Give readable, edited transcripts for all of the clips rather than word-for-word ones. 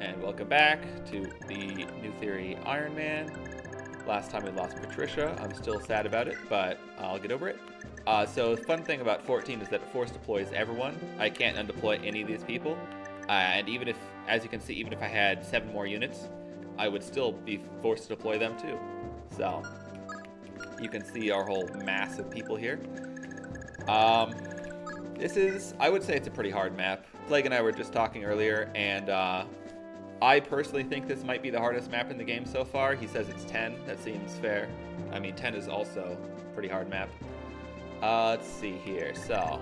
And welcome back to the New Theory Ironman. Last time we lost Patricia. I'm still sad about it, but I'll get over it. So the fun thing about 14 is that it force deploys everyone. I can't undeploy any of these people. And even if, as you can see, even if I had 7 more units, I would still be forced to deploy them too. So you can see our whole mass of people here. This is, I would say it's a pretty hard map. Plague and I were just talking earlier, and I personally think this might be the hardest map in the game so far. He says it's 10. That seems fair. I mean, 10 is also a pretty hard map. Let's see here. So,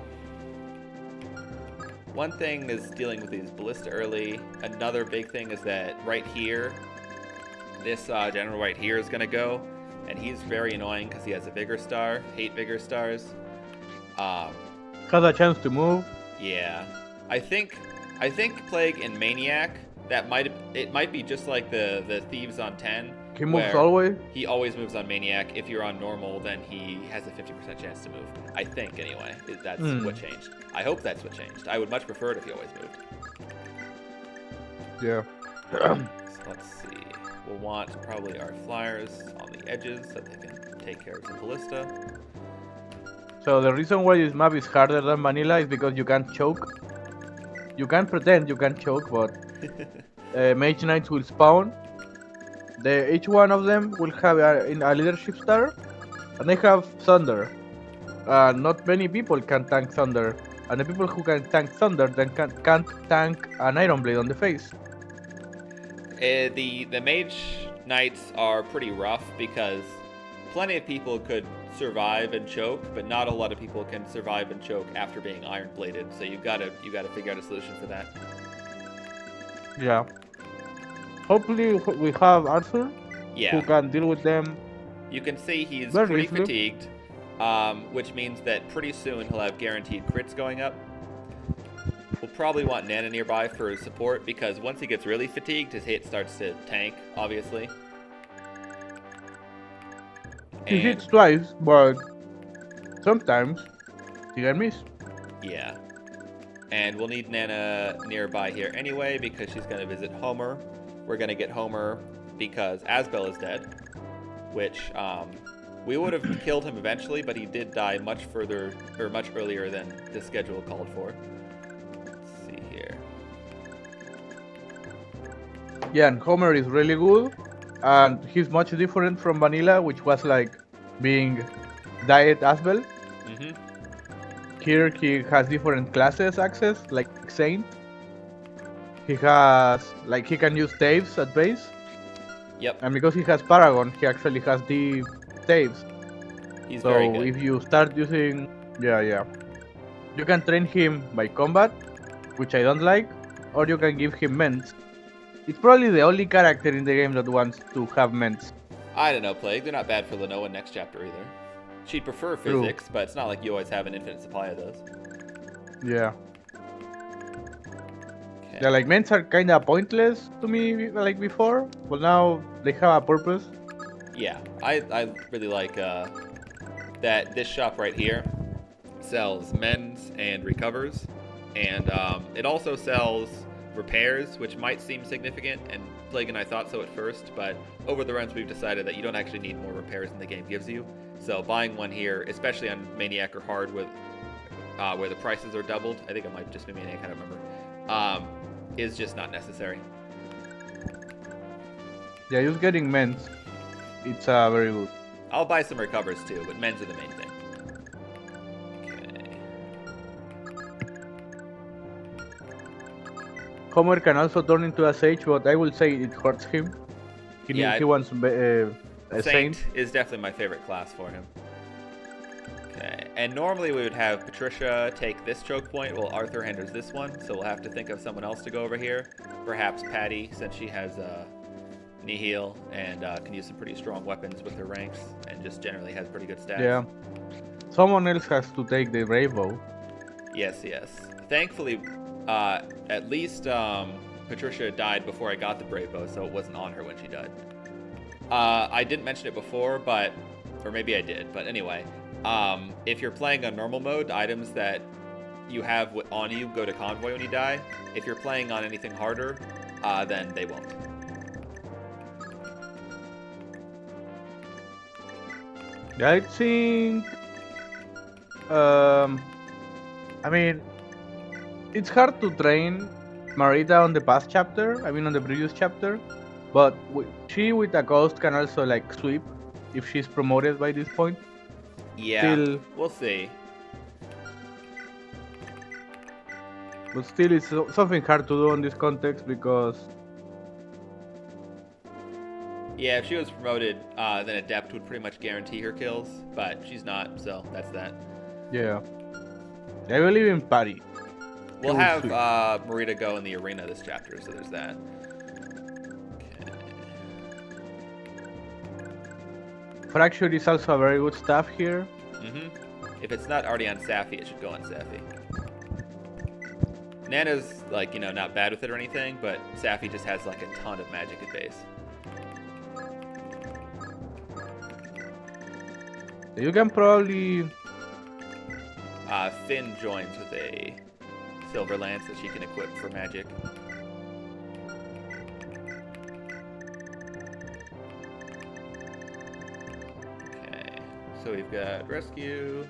one thing is dealing with these ballista early. Another big thing is that right here, this general right here is going to go, and he's very annoying because he has a vigor star. Hate vigor stars. Has a chance to move. Yeah, I think Plague and Maniac, it might be just like the Thieves on 10. He moves always. He always moves on Maniac. If you're on normal, then he has a 50% chance to move. I think anyway. That's what changed. I hope that's what changed. I would much prefer it if he always moved. Yeah. So let's see. We'll want probably our flyers on the edges so they can take care of some ballista. So the reason why this map is harder than vanilla is because you can't choke. You can pretend you can choke, but Mage Knights will spawn. Each one of them will have a leadership star, and they have thunder. Not many people can tank thunder, and the people who can tank thunder then can't tank an Iron Blade on the face. The Mage Knights are pretty rough because plenty of people could survive and choke, but not a lot of people can survive and choke after being iron bladed. So you gotta figure out a solution for that. Yeah. Hopefully we have Arthur, who can deal with them. You can see he's very pretty easily. fatigued, which means that pretty soon he'll have guaranteed crits going up. We'll probably want Nana nearby for his support because once he gets really fatigued, his hit starts to tank, obviously. He hits twice, but sometimes he can miss. Yeah. And we'll need Nana nearby here anyway because she's going to visit Homer. We're going to get Homer because Asbel is dead, which we would have killed him eventually, but he did die much earlier than the schedule called for. Let's see here. Yeah, and Homer is really good, and he's much different from Vanilla, which was like being Diet Asbel. Here he has different classes access, like Saint. He has, like, he can use Taves at base. Yep. And because he has Paragon, he actually has the Taves. He's very good. So if you start using, you can train him by combat, which I don't like, or you can give him ments. It's probably the only character in the game that wants to have ments. I don't know, Plague. They're not bad for Lenoa next chapter either. She'd prefer physics, but it's not like you always have an infinite supply of those. Yeah. Okay. Yeah, like ments are kind of pointless to me, like before, but now they have a purpose. Yeah, I really like that this shop right here sells mends and recovers, and it also sells repairs, which might seem significant, and Plague and I thought so at first, but over the runs we've decided that you don't actually need more repairs than the game gives you. So buying one here, especially on Maniac or Hard with where the prices are doubled, I think it might just be Maniac, I don't remember, is just not necessary. Yeah, just getting ments, it's very good. I'll buy some recovers too, but mends are the main thing. Homer can also turn into a Sage, but I will say it hurts him. He wants a Saint. Is definitely my favorite class for him. Okay, and normally we would have Patricia take this choke point while Arthur handles this one, so we'll have to think of someone else to go over here. Perhaps Patty, since she has Nihil and can use some pretty strong weapons with her ranks, and just generally has pretty good stats. Yeah. Someone else has to take the Bravo. Yes. Thankfully, at least Patricia died before I got the Brave Bow, so it wasn't on her when she died. I didn't mention it before, or maybe I did, but anyway, if you're playing on normal mode, items that you have on you go to convoy when you die. If you're playing on anything harder, then they won't. I think. I mean, it's hard to train Marita on the past chapter. I mean, on the previous chapter, but she with a ghost can also like sweep if she's promoted by this point. Yeah, Still, we'll see. but still, it's something hard to do in this context because. Yeah, if she was promoted, then Adept would pretty much guarantee her kills, but she's not, so that's that. Yeah. I believe in Patty. We'll It will have sweep. Marita go in the arena this chapter, so there's that. Okay. Fracture is also a very good staff here. If it's not already on Safi, it should go on Safi. Nana's, like, not bad with it or anything, but Safi just has, like, a ton of magic at base. You can probably. Finn joins with a silver lance that she can equip for magic. Okay, so we've got rescue.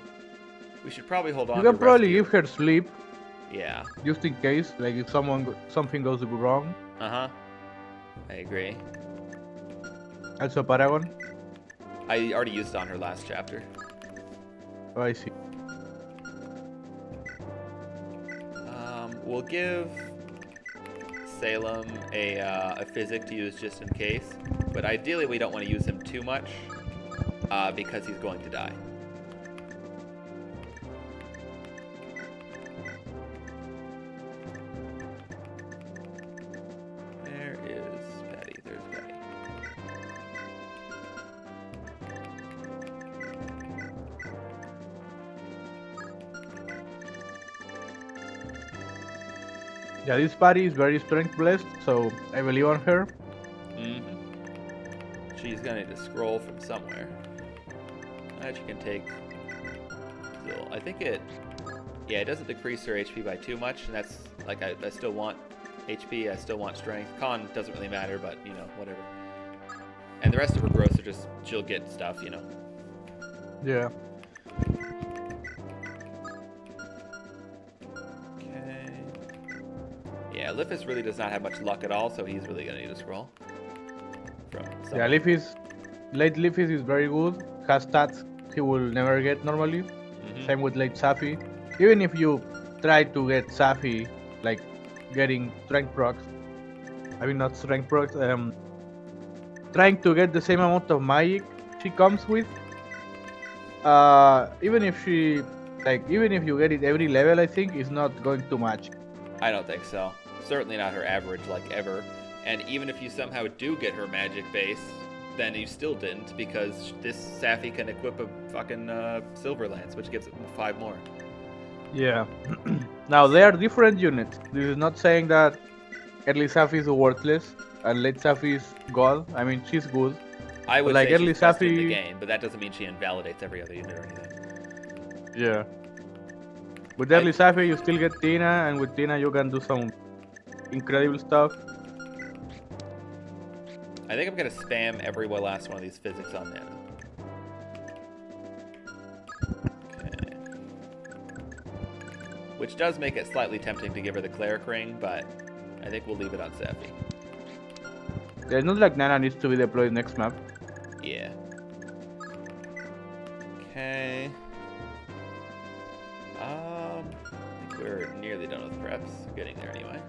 We should probably hold on You to can probably rescue. give her sleep. Yeah. Just in case, like if something goes wrong. I agree. Also Paragon. I already used it on her last chapter. Oh, I see. We'll give Salem a physic to use just in case, but ideally we don't want to use him too much because he's going to die. There is Patty. There's Patty. Yeah, this party is very strength blessed, so I believe on her. She's gonna need to scroll from somewhere. She can take. Still, I think it. Yeah, it doesn't decrease her HP by too much, and that's like I still want HP. I still want strength. Con doesn't really matter, but whatever. And the rest of her growths are just she'll get stuff. Yeah. Yeah, Liffus really does not have much luck at all, so he's really gonna need a scroll. Yeah, late Liffis is very good. Has stats he will never get normally. Same with late Safi. Even if you try to get Safi, like getting strength procs. I mean not strength procs. Trying to get the same amount of magic she comes with. Even if you get it every level, I think it's not going to match. I don't think so. Certainly not her average, like, ever. And even if you somehow do get her magic base, then you still didn't, because this Safi can equip a fucking silver lance, which gives it 5 more. Yeah. Now, they are different units. This is not saying that early Safi is worthless and late Safi is god. I mean, she's good. I would like say early she's best in Safi... the game, but that doesn't mean she invalidates every other unit or anything. Yeah. With early Safi, you still get Tina, and with Tina, you can do some incredible stuff. I think I'm gonna spam every last one of these physics on Nana. Okay. Which does make it slightly tempting to give her the Cleric Ring, but I think we'll leave it on Safi. Yeah, it's not like Nana needs to be deployed next map. Yeah. Okay. I think we're nearly done with preps. We're getting there anyway.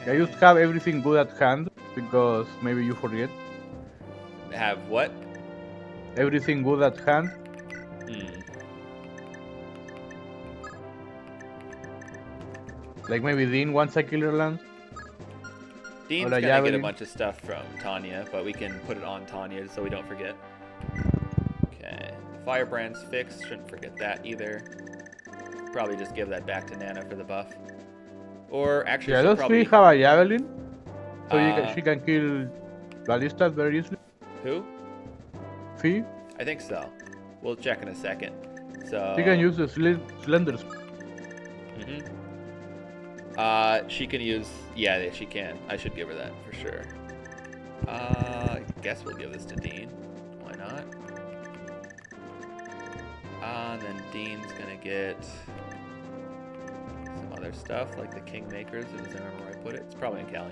Okay. Yeah, just have everything good at hand, because maybe you forget. Have what? Everything good at hand. Like maybe Dean wants a killer lance. Dean's gonna get a bunch of stuff from Tanya, but we can put it on Tanya so we don't forget. Okay. Firebrand's fixed. Shouldn't forget that either. Probably just give that back to Nana for the buff. Or actually, yeah, those three have a javelin, so she can kill ballistas very easily. Who? Fee? I think so. We'll check in a second. So she can use the slender. She can use. Yeah, she can. I should give her that for sure. I guess we'll give this to Dean. Why not? And then Dean's gonna get some other stuff like the Kingmakers. I don't remember where I put it. It's probably in Callion.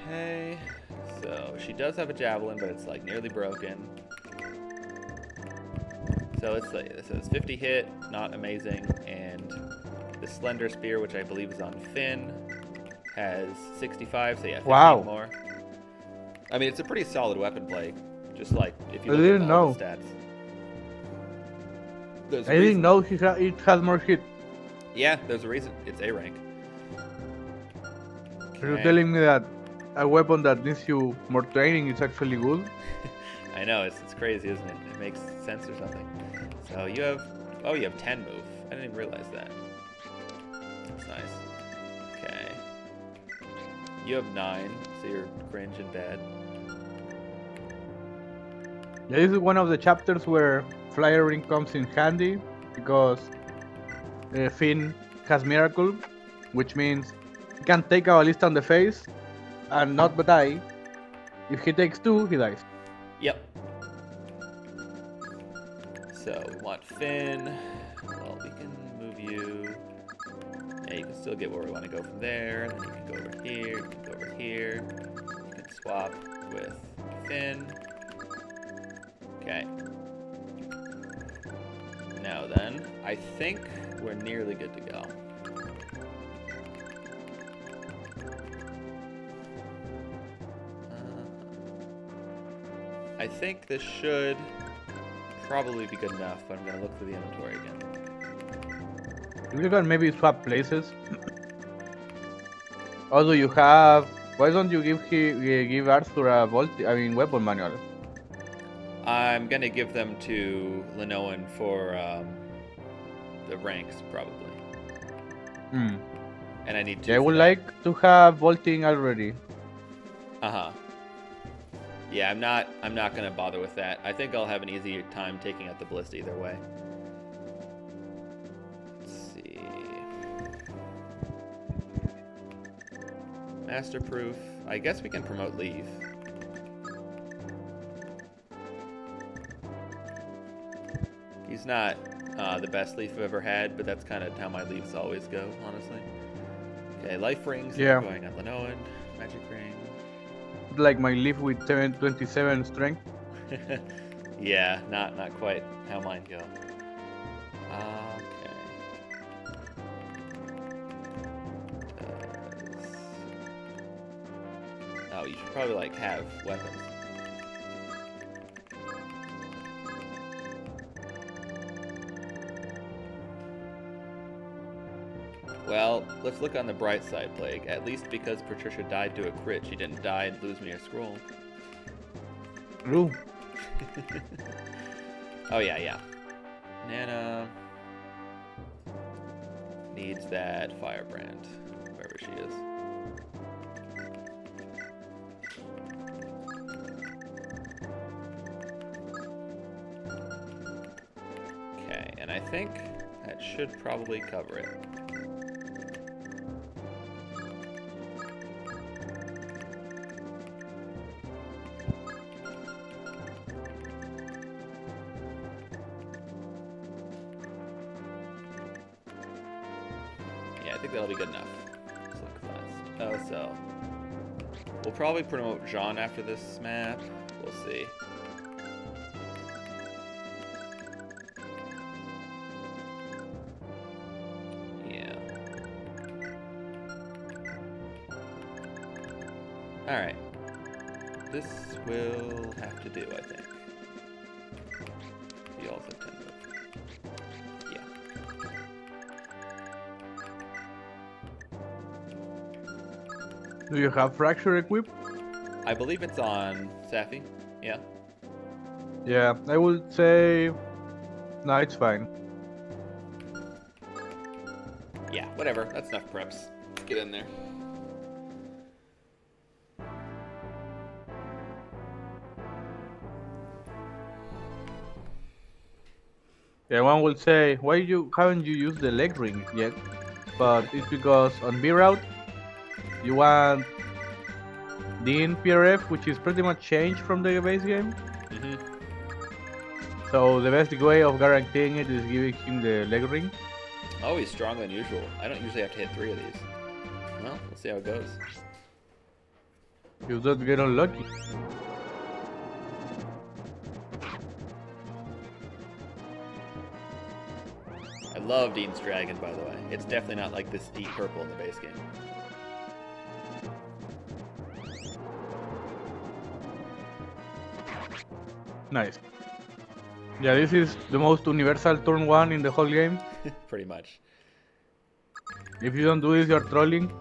Okay, so she does have a javelin, but it's like nearly broken. So it's like it says 50 hit, not amazing, and the slender spear, which I believe is on Finn, has 65. So yeah, 15 more. I mean, it's a pretty solid weapon play. Just like if you look at all the stats. I didn't know it has more hit. Yeah, there's a reason. It's A rank. Okay. You're telling me that a weapon that needs you more training is actually good? I know, it's crazy, isn't it? It makes sense or something. So you have, you have 10 move. I didn't even realize that. That's nice. Okay. You have 9, so you're cringe and bad. Yeah, this is one of the chapters where flyering comes in handy because Finn has Miracle, which means he can take a ballista on the face and not die. If he takes 2, he dies. Yep. So we want Finn. Well, we can move you. Yeah, you can still get where we want to go from there. Then you can go over here. You can go over here. You can swap with Finn. Okay. Now then, I think we're nearly good to go. I think this should probably be good enough, but I'm going to look through the inventory again. You can maybe swap places. Also, you have... Why don't you give Arthur a weapon manual? I'm going to give them to Lenoan for the ranks, probably. And I need to. I would like to have vaulting already. Uh-huh. Yeah, I'm not gonna bother with that. I think I'll have an easier time taking out the ballista either way. Let's see. Masterproof. I guess we can promote Leave. He's not the best Leaf I've ever had, but that's kind of how my Leafs always go, honestly. Okay, life rings. Yeah. Going at Lenoan. Magic ring. Like my Leaf with 27 strength. Yeah, not quite how mine go. Okay. Oh, you should probably like have weapons. Well, let's look on the bright side, Plague. At least because Patricia died to a crit, she didn't die and lose me a scroll. Ooh. Oh, yeah. Nana needs that firebrand, wherever she is. Okay, and I think that should probably cover it. I think that'll be good enough. Let's look fast. Oh, so we'll probably promote Jean after this map. We'll see. Yeah. All right. This will have to do, I think. You also have 10 move. Yeah. Do you have fracture equipped? I believe it's on Safi. Yeah. Yeah, I would say no, it's fine. Yeah, whatever. That's enough preps. Let's get in there. Yeah, one will say, why you haven't you used the leg ring yet? But it's because on B route you want Dean PRF, which is pretty much changed from the base game. Mm-hmm. So the best way of guaranteeing it is giving him the leg ring. Oh, he's stronger than usual. I don't usually have to hit 3 of these. Well, we'll see how it goes. You don't get unlucky. I love Dean's Dragon, by the way. It's definitely not like this deep purple in the base game. Nice. Yeah, this is the most universal turn 1 in the whole game. Pretty much. If you don't do this, you're trolling.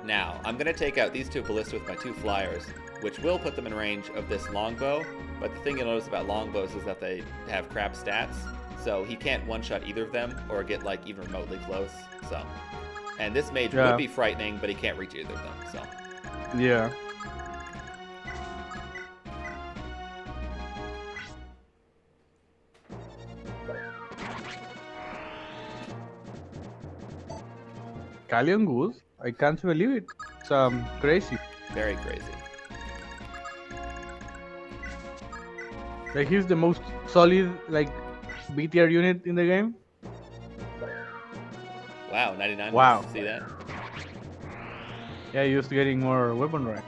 Now, I'm going to take out these 2 ballistas with my 2 flyers, which will put them in range of this longbow. But the thing you'll notice about longbows is that they have crap stats. So he can't one-shot either of them or get like even remotely close. So, and this mage would be frightening, but he can't reach either of them. So, yeah. Callion Goose? I can't believe it. It's crazy. very crazy. Like he's the most solid like B tier unit in the game. Wow, 99. Wow. See that? Yeah, he's just getting more weapon rank.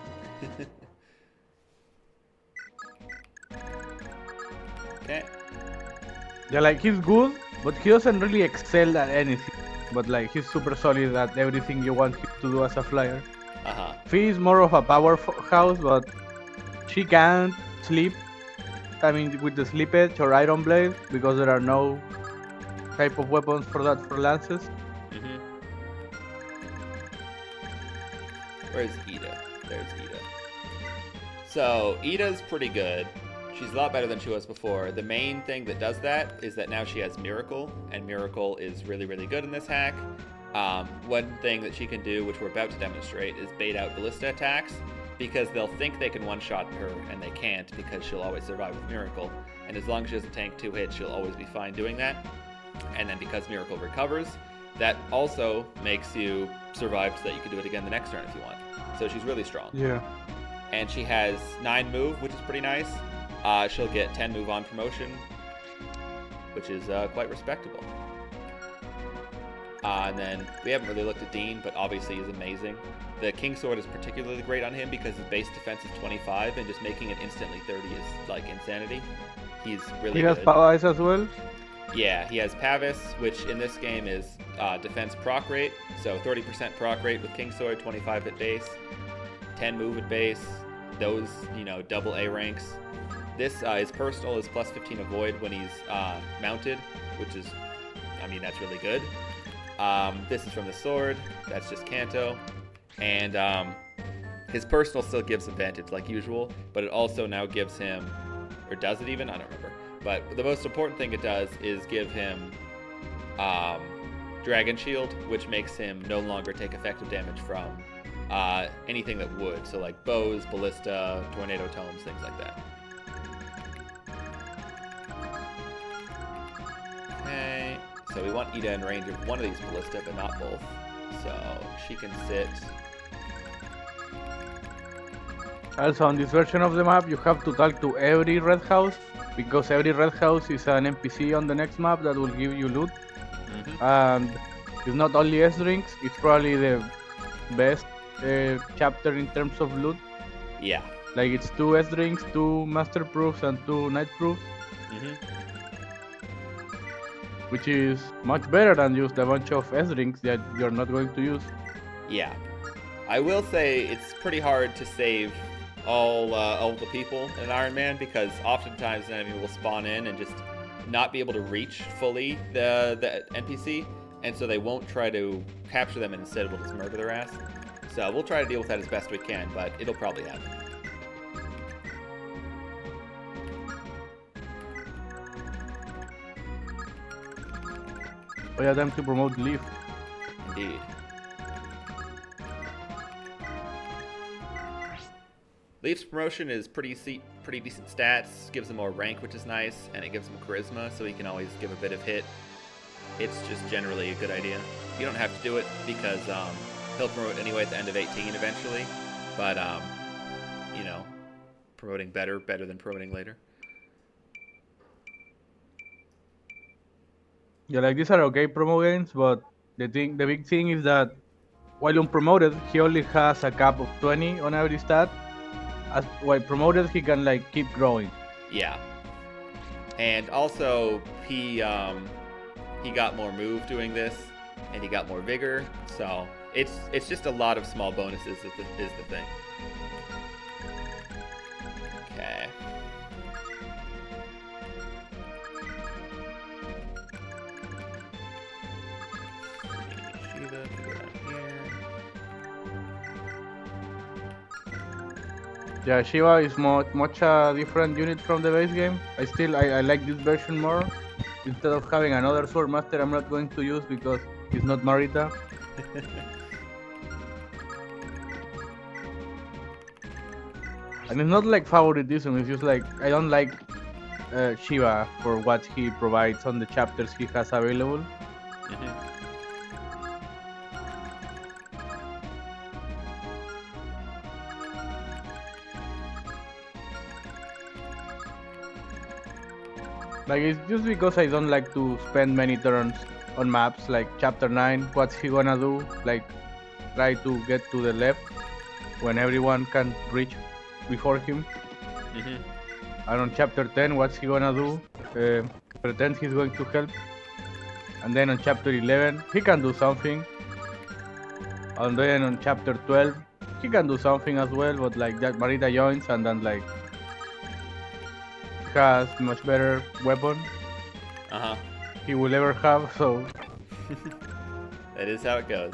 Okay. Yeah, like he's good, but he doesn't really excel at anything. But like he's super solid at everything you want him to do as a flyer. Uh-huh. Fee is more of a powerhouse, but she can't sleep. I mean, with the sleep edge or iron blade, because there are no type of weapons for that for lances. Mm-hmm. Where's Ida? There's Ida. So, Ida's pretty good. She's a lot better than she was before. The main thing that does that is that now she has Miracle, and Miracle is really, really good in this hack. One thing that she can do, which we're about to demonstrate, is bait out ballista attacks, because they'll think they can one-shot her, and they can't, because she'll always survive with Miracle. And as long as she doesn't tank 2 hits, she'll always be fine doing that. And then because Miracle recovers, that also makes you survive so that you can do it again the next turn if you want. So she's really strong. Yeah. And she has 9 move, which is pretty nice. She'll get 10 move on promotion, which is quite respectable. And then we haven't really looked at Dean, but obviously he's amazing. The King Sword is particularly great on him because his base defense is 25, and just making it instantly 30 is like insanity. He's really He good. has Pavice as well. Yeah, he has Pavis, which in this game is defense proc rate. So 30% proc rate with King Sword, 25 at base, 10 move at base. Those, double A ranks. This, his personal is plus 15 avoid when he's mounted, which is, that's really good. This is from the sword. That's just Kanto. And his personal still gives advantage like usual, but it also now gives him, or does it even? I don't remember. But the most important thing it does is give him Dragon Shield, which makes him no longer take effective damage from anything that would. So like bows, ballista, tornado tomes, things like that. Okay, so we want Ida in range of one of these ballista, but not both. So she can sit. Also, on this version of the map, you have to talk to every red house, because every red house is an NPC on the next map that will give you loot. Mm-hmm. And it's not only S-Drinks, it's probably the best chapter in terms of loot. Yeah. Like it's 2 S-Drinks, 2 Master Proofs, and 2 Night Proofs. Mm-hmm. Which is much better than just a bunch of S-Drinks that you're not going to use. Yeah. I will say it's pretty hard to save all the people in Ironman, because oftentimes an enemy will spawn in and just not be able to reach fully the NPC, and so they won't try to capture them, and instead will just murder their ass. So we'll try to deal with that as best we can, but it'll probably happen. Oh yeah, time to promote Leaf. Indeed. Leaf's promotion is pretty decent stats, gives him more rank, which is nice, and it gives him charisma, so he can always give a bit of hit. It's just generally a good idea. You don't have to do it because he'll promote anyway at the end of 18 eventually, but you know, promoting better than promoting later. Yeah, like these are okay promo games, but the big thing is that while unpromoted, he only has a cap of 20 on every stat. As while promoted, he can like keep growing. Yeah, and also he got more move doing this, and he got more vigor. So it's just a lot of small bonuses is the thing. Okay. Shiva can go down here. Yeah, Shiva is much a different unit from the base game. I like this version more. Instead of having another sword master, I'm not going to use because he's not Marita. And it's not like favoritism. It's just like I don't like Shiva for what he provides on the chapters he has available. Mm-hmm. Like it's just because I don't like to spend many turns on maps. Like chapter 9, what's he gonna do? Like try to get to the left when everyone can reach before him. Mm-hmm. And on chapter 10, what's he gonna do? Pretend he's going to help. And then on chapter 11, he can do something. And then on chapter 12, he can do something as well, but like that Marita joins and then like has much better weapon he will ever have, so that is how it goes.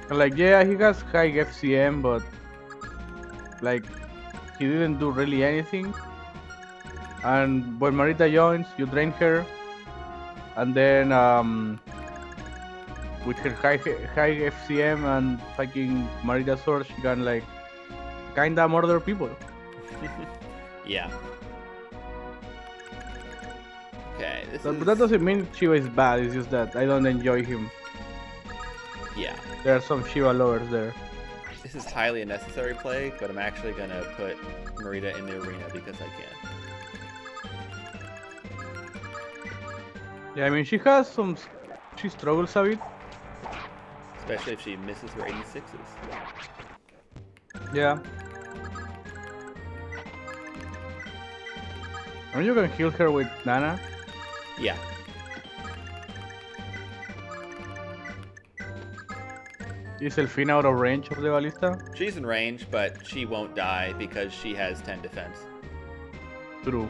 like yeah, he has high FCM, but like he didn't do really anything. And when Marita joins, you drain her, and then with her high FCM and fucking Marita sword, she can like kinda murder people. Yeah. Okay, But that doesn't mean Shiva is bad. It's just that I don't enjoy him. Yeah. There are some Shiva lovers there. This is highly unnecessary play, but I'm actually gonna put Marita in the arena because I can. Yeah, I mean she struggles a bit. Especially if she misses her 86s. Yeah. I mean you can heal her with Nana. Yeah. Is Elfina out of range of the ballista? She's in range, but she won't die because she has 10 defense. True.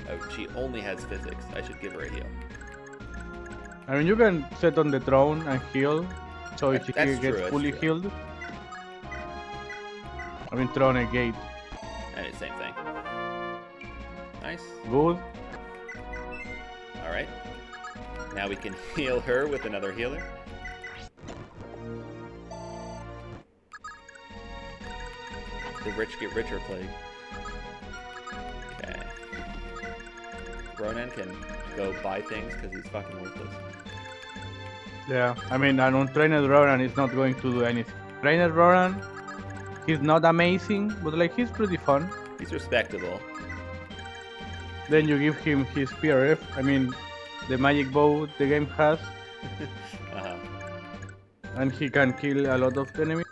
Oh, she only has physics. I should give her a heal. I mean you can sit on the throne and heal, so if she That's gets true, fully true. healed. I mean throne a gate. And it's same thing. Nice. Good. Alright. Now we can heal her with another healer. The rich get richer plague. Okay. Ronan can go buy things because he's fucking worthless. Yeah, I mean an untrained Roran is not going to do anything. Trained Roran, he's not amazing, but like he's pretty fun. He's respectable. Then you give him his PRF. I mean, the magic bow the game has, Uh-huh. and he can kill a lot of enemies.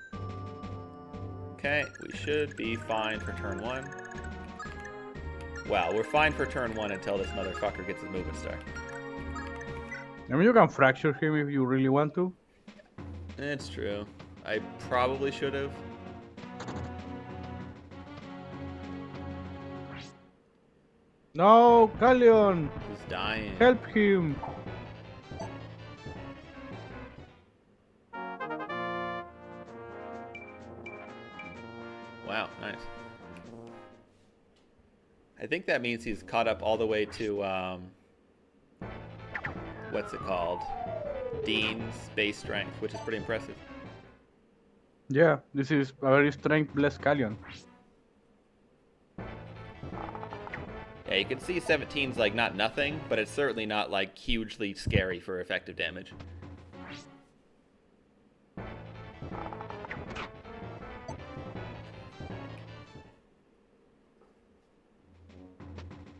Okay, we should be fine for turn 1. Well, we're fine for turn 1 until this motherfucker gets his movement star. I mean, you can fracture him if you really want to. It's true. I probably should have. No, Callion, He's dying. help him! Nice. I think that means he's caught up all the way to, what's it called? Dean's base strength, which is pretty impressive. Yeah, this is a very strength-less Callion. Yeah, you can see 17's like not nothing, but it's certainly not like hugely scary for effective damage.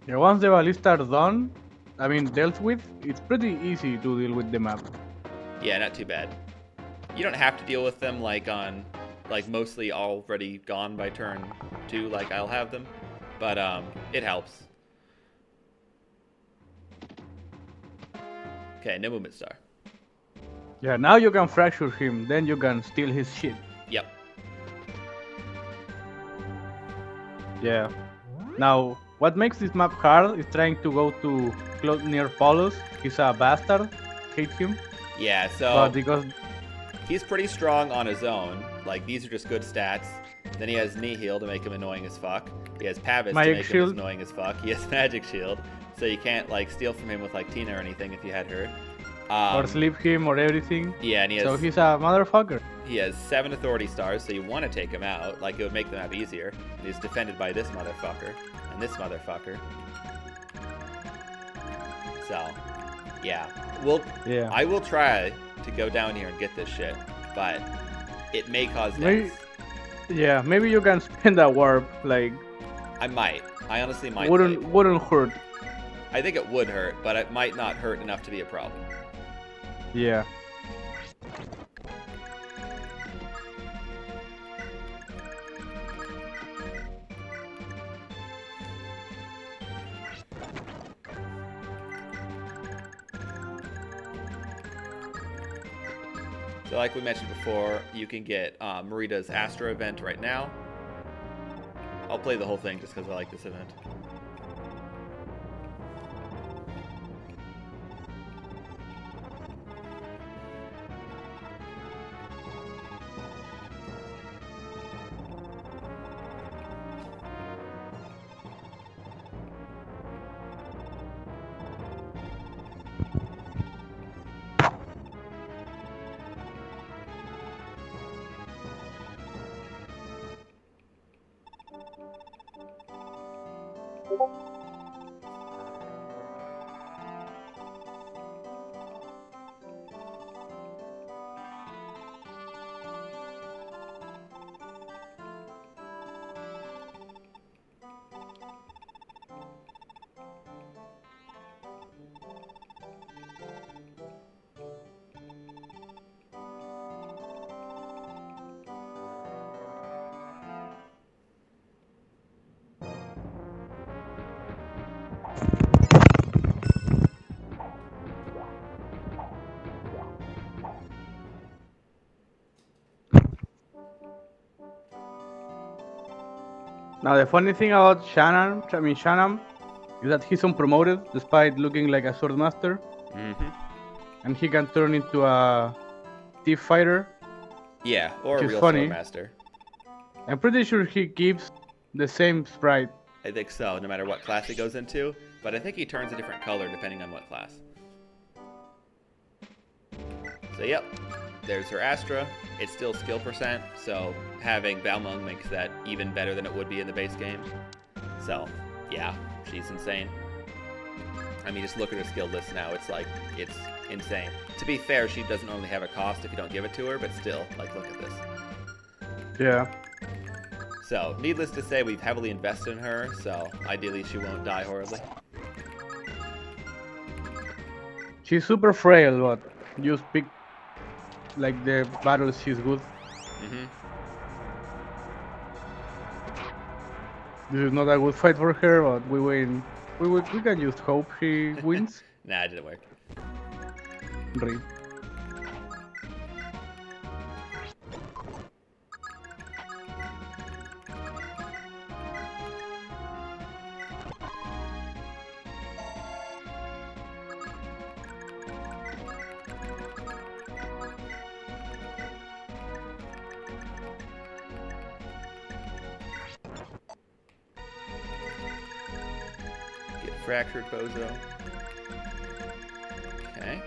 Yeah, once the ballista are done, I mean dealt with, it's pretty easy to deal with the map. Yeah, not too bad. You don't have to deal with them like on, like mostly already gone by turn 2 like I'll have them, but it helps. Okay, no movement star. Yeah, now you can fracture him, then you can steal his shit. Yep. Yeah. Now, what makes this map hard is trying to go to close near Paulus. He's a bastard. Hate him. Yeah, so But because he's pretty strong on his own. Like, these are just good stats. Then he has Nihil to make him annoying as fuck. He has Pavis Magic to make Shield. him annoying as fuck. He has Magic Shield, so you can't, like, steal from him with, like, Tina or anything if you had her. or sleep him or everything. Yeah, and he has, So he's a motherfucker. he has 7 authority stars, so you want to take him out. Like, it would make the map easier. And he's defended by this motherfucker and this motherfucker. So, yeah. Yeah. I will try to go down here and get this shit, but it may cause Maybe- deaths. Yeah, maybe you can spend a warp. Like, I might. I honestly might. wouldn't hurt. I think it would hurt, but it might not hurt enough to be a problem. Yeah. So like we mentioned before, you can get Marita's Astra event right now. I'll play the whole thing just because I like this event. Now the funny thing about Shannon, is that he's unpromoted despite looking like a swordmaster, Mm-hmm. and he can turn into a thief fighter. Yeah, or a Which is real funny. Swordmaster. I'm pretty sure he keeps the same sprite. I think so, no matter what class he goes into. But I think he turns a different color depending on what class. So yep, there's her Astra. It's still skill percent, so having Balmung makes that even better than it would be in the base game. So yeah, she's insane. I mean, just look at her skill list now. It's like, it's insane. To be fair, she doesn't only have a cost if you don't give it to her, but still, like, look at this. Yeah. So, needless to say, we've heavily invested in her, so ideally she won't die horribly. She's super frail, but you speak like the battles she's good. Mm-hmm. This is not a good fight for her, but we win. We can just hope she wins. Nah, it didn't work. Rip. fractured bozo. Okay.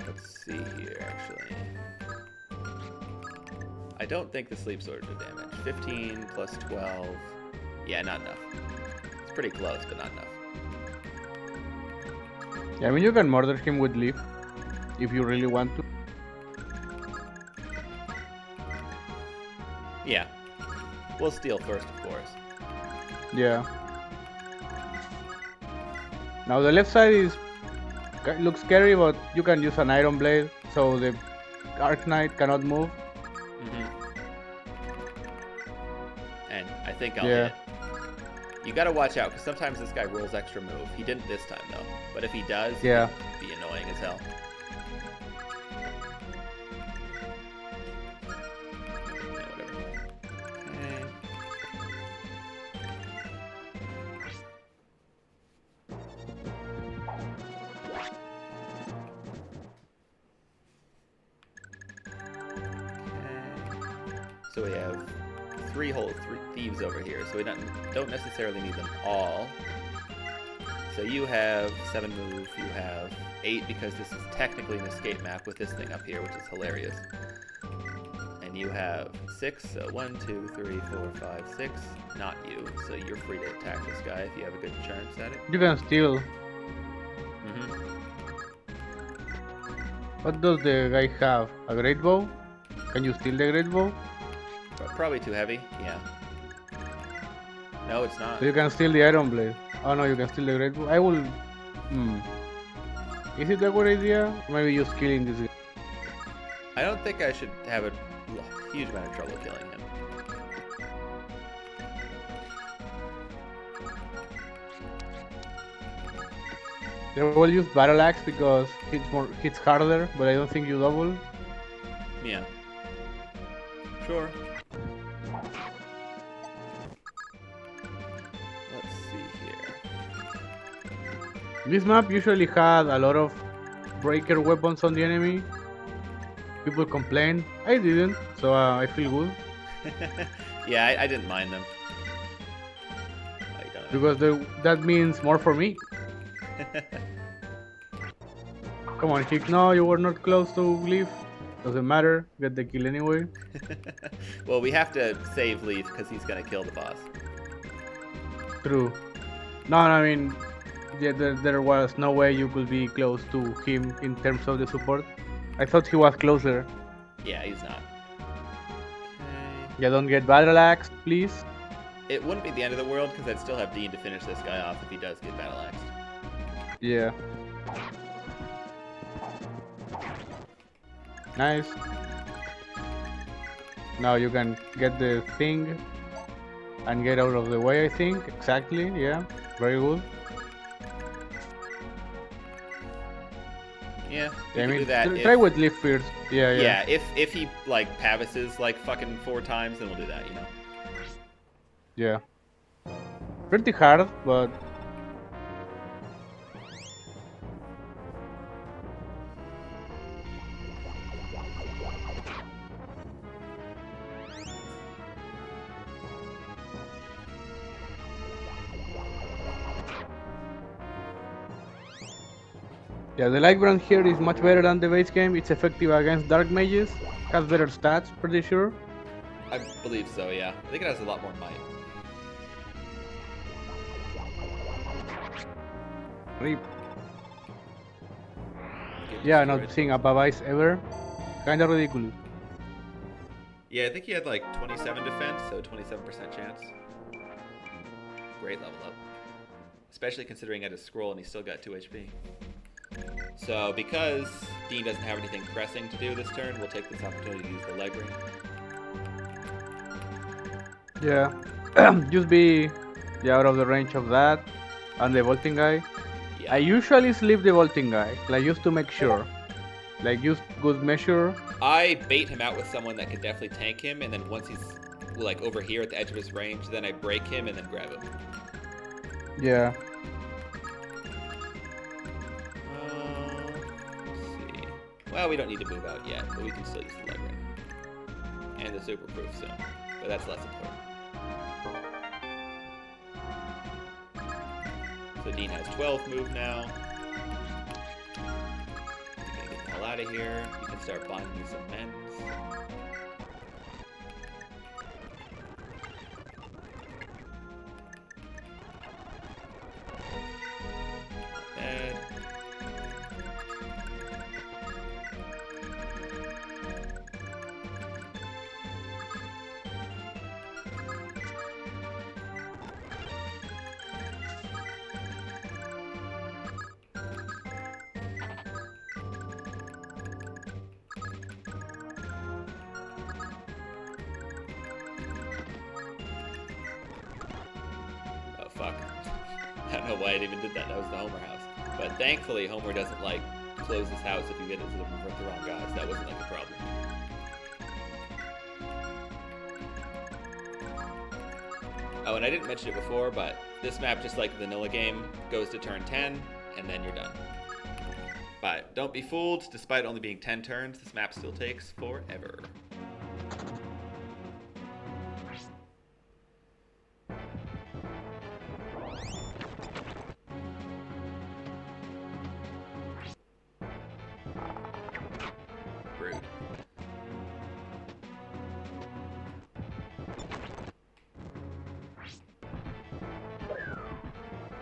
Let's see here, actually. I don't think the sleep sword did damage. 15 plus 12. Yeah, not enough. It's pretty close, but not enough. Yeah, I mean, you can murder him with leaf if you really want to. Yeah. We'll steal first, of course. Yeah. Now the left side looks scary, but you can use an iron blade, so the Arc Knight cannot move. And I think I'll hit. You gotta watch out, because sometimes this guy rolls extra move. He didn't this time, though. But if he does, Yeah. it'd be annoying as hell. Yeah, whatever. Okay. So we have three thieves over here, so we don't necessarily need them all. So you have 7 move, you have 8 because this is technically an escape map with this thing up here, which is hilarious. And you have 6, so 1, 2, 3, 4, 5, 6. Not you, so you're free to attack this guy if you have a good chance at it. You can steal. What does the guy have? A great bow? Can you steal the great bow? Probably too heavy, yeah. No, it's not. So you can steal the iron blade. Oh no, you can steal the great bow. I will. Is it a good idea? Maybe just killing this guy. I don't think I should have a huge amount of trouble killing him. They will use battle axe because hits harder, but I don't think you double. Yeah. Sure. Let's see here. This map usually had a lot of breaker weapons on the enemy. People complain. I didn't, so I feel good. Yeah, I didn't mind them. Because that means more for me. Come on, Chick. No, you were not close to Leaf. Doesn't matter. Get the kill anyway. Well, we have to save Leaf because he's gonna kill the boss. True. No, I mean, yeah, there was no way you could be close to him in terms of the support. I thought he was closer. Yeah, he's not. Okay. Yeah, don't get battle axe, please. It wouldn't be the end of the world because I'd still have Dean to finish this guy off if he does get battle axed. Yeah. Nice. Now you can get the thing and get out of the way, I think. Exactly, yeah. Very good. Yeah, I mean, do that. try with Leaf first. Yeah. Yeah, if he like pavises like fucking 4 times, then we'll do that, you know. Yeah. Pretty hard, but yeah, the light brand here is much better than the base game. It's effective against dark mages. Has better stats, pretty sure. I believe so, yeah. I think it has a lot more might. Rip. Yeah, not seeing a Babice ever. Kinda ridiculous. Yeah, I think he had like 27 defense, so 27% chance. Great level up. Especially considering he had a scroll and he still got 2 HP. So, because Dean doesn't have anything pressing to do this turn, we'll take this opportunity to use the leg ring. Yeah. Just be out of the range of that and the vaulting guy. Yeah. I usually sleep the vaulting guy, like just to make sure. Like use good measure. I bait him out with someone that could definitely tank him, and then once he's like over here at the edge of his range, then I break him and then grab him. Yeah. Let's see. Well, we don't need to move out yet, but we can still use the leg ring. And the super proof soon, but that's less important. So Dean has 12 move now. Get the hell out of here. You can start buying me some men's. Fuck. I don't know why it even did that. That was the Homer house. But thankfully, Homer doesn't, like, close his house if you get into the wrong guys. That wasn't, like, a problem. Oh, and I didn't mention it before, but this map, just like the vanilla game, goes to turn 10, and then you're done. But don't be fooled. Despite only being 10 turns, this map still takes forever.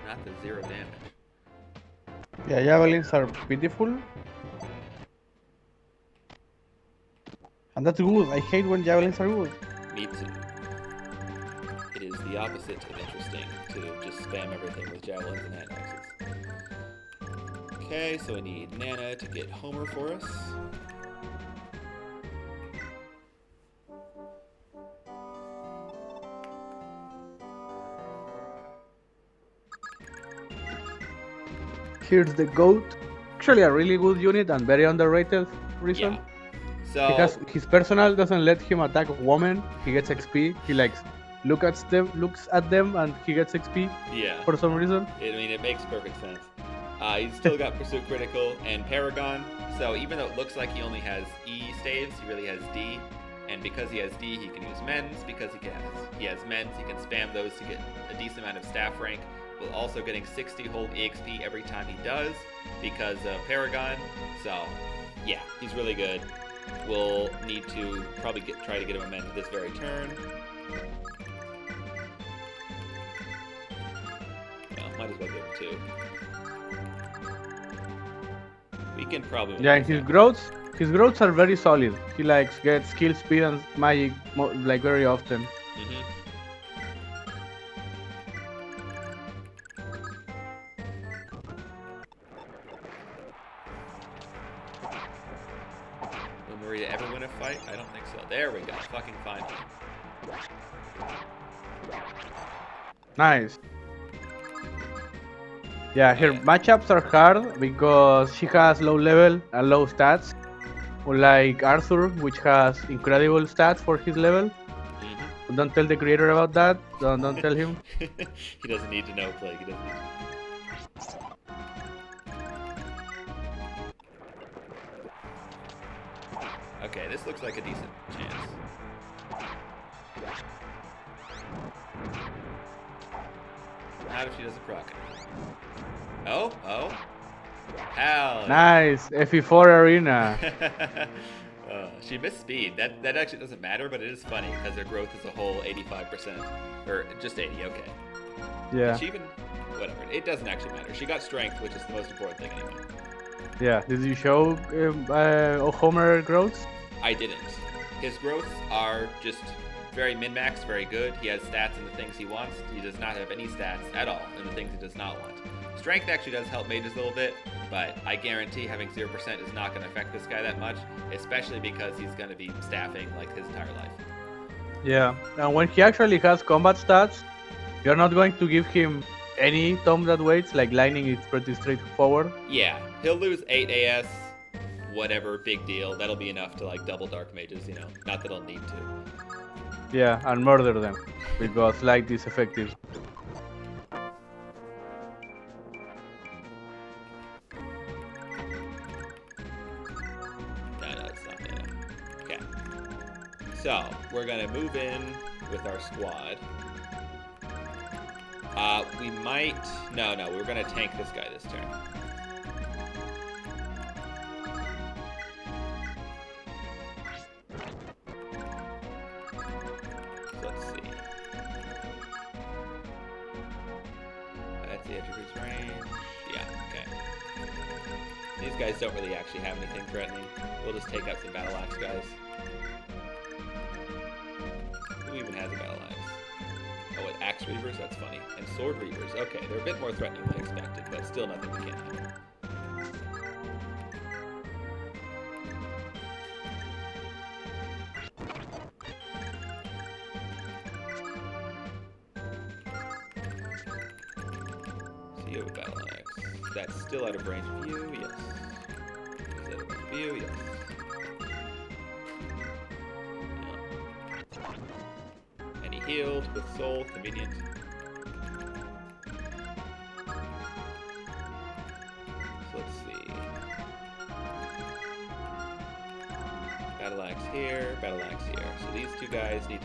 Not the 0 damage. Yeah, javelins are pitiful. And that's good. I hate when javelins are good. Me too. It is the opposite of interesting to just spam everything with javelins and hand axes. Okay, so I need Nana to get Homer for us. Here's the goat. Actually, a really good unit and very underrated reason. Yeah. So Because his personal doesn't let him attack women. He gets XP. He looks at them, and he gets XP yeah, for some reason. I mean it makes perfect sense. He's still got Pursuit Critical and Paragon. So even though it looks like he only has E staves, he really has D. And because he has D, he can use men's. Because he has men's, he can spam those to get a decent amount of staff rank, while also getting 60 whole EXP every time he does because of Paragon. So yeah, he's really good. We'll need to probably try to get him a men's this very turn. Well, might as well give him 2. We can probably... Yeah, his growths are very solid. He gets skill, speed, and magic very often. Mm-hmm. Will Maria ever win a fight? I don't think so. There we go. Fucking fine. Nice. Yeah, her matchups are hard because she has low level and low stats. Unlike Arthur, which has incredible stats for his level. Mm-hmm. Don't tell the creator about that. Don't tell him. He doesn't need to know, Plague. He doesn't need to. Okay, this looks like a decent chance. Not if she doesn't proc it. Oh. Hell. Nice. FE4 arena. She missed speed. That actually doesn't matter, but it is funny because her growth is a whole 85%. Or just 80, okay. Yeah. Did she even... Whatever. It doesn't actually matter. She got strength, which is the most important thing anyway. Yeah. Did you show Homer growths? I didn't. His growths are just very min-max, very good. He has stats in the things he wants. He does not have any stats at all in the things he does not want. Strength actually does help mages a little bit, but I guarantee having 0% is not going to affect this guy that much, especially because he's going to be staffing like his entire life. Yeah, and when he actually has combat stats, you're not going to give him any tomb that waits, like lightning is pretty straightforward. Yeah, he'll lose 8 AS, whatever, big deal. That'll be enough to like double dark mages, you know. Not that I'll need to. Yeah, and murder them because light is effective. No, it's not. Yeah. Okay. So we're gonna move in with our squad. We might. No, we're gonna tank this guy this turn. So let's see. That's the edge of his range. Yeah. Okay. These guys don't really actually have anything threatening. We'll just take out some battle axe guys. Who even has a battle axe? Oh, what, axe reavers? That's funny. And sword reavers. Okay, they're a bit more threatening than I expected, but still nothing we can't handle. So you have a battle axe. That's still out of range of you, yes. Is that out of range of you? Yes. Yeah. And he healed with soul, convenient. So let's see. Battle axe here, battle axe here. So these two guys need